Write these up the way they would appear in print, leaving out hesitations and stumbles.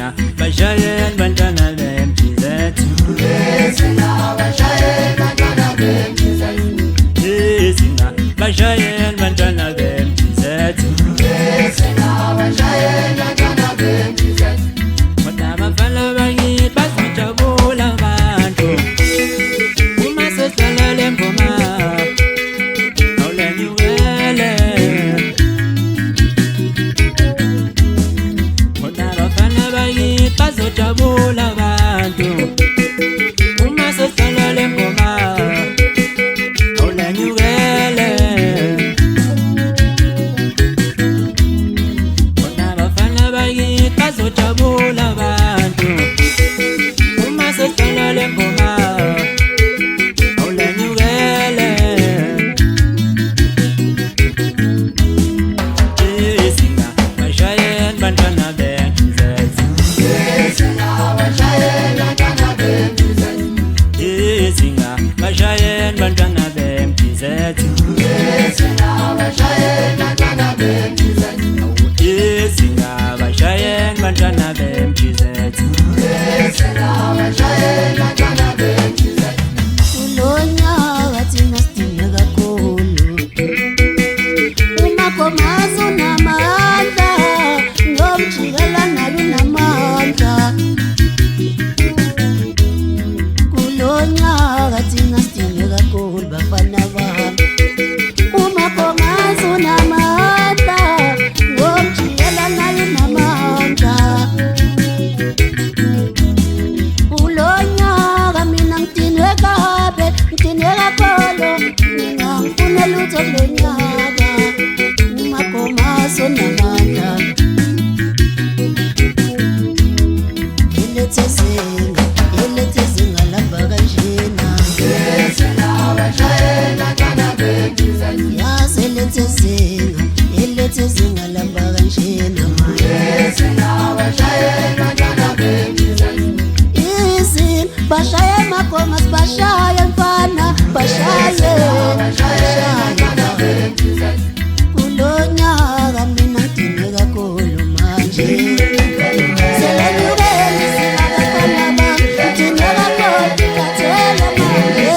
Izinga bashayela bantwana bemjizethu. Izinga bashayela bantwana bemjizethu. Izinga bashayela bantwana bemjizethu. Izinga bashayela bantwana bemjizethu. Kodwa abafana bakithi bazojabula abantu uma sesidlala le ngoma. Awulenyukele kodwa abafana bakithi bazojabula abantu uma sesidlala le ngoma. Awulenyukele kodwa abafana bakithi bazojabula abantu uma sesidlala le ngoma. Awulenyukele Izinga bashayela bantwana bemjizethu. Izinga bashayela bantwana bemjizethu. Izinga bashayela bantwana bemjizethu. Izinga bashayela bantwana bemjizethu. Izinga bashayela bantwana bemjizethu. Izinga bashayela bantwana bemjizethu. Kulonyaka thina sidinga kakhulu umakhomazi unamandla nomjikelana lunamandla. Kulonyaka thina sidinga kakhulu bafana bami umakhomazi unamandla nomjikelana lunamandla. Kulonyaka mina ngidinwe kabe ngidinwe kakhulu ngingangifuna lutho kulonyaka umakhomazi unamandla. Elethe zinga lamba kanjena Izinga bashayela bantwana bemjizethu. yazi elethe zinga lamba kanjena Izinga bashayela bantwana bemjizethu. izini bashaye makhomazi bashaye mfana bashaye kulonyaka mina ngidinwe kakhulu manje. Selenyukele izinga bafana bami ngidinwe kakhulu ngithathele manje.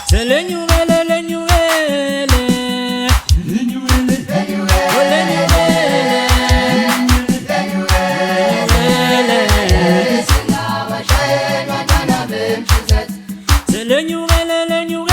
Selenyukele lenyukele Selenyukele lenyukele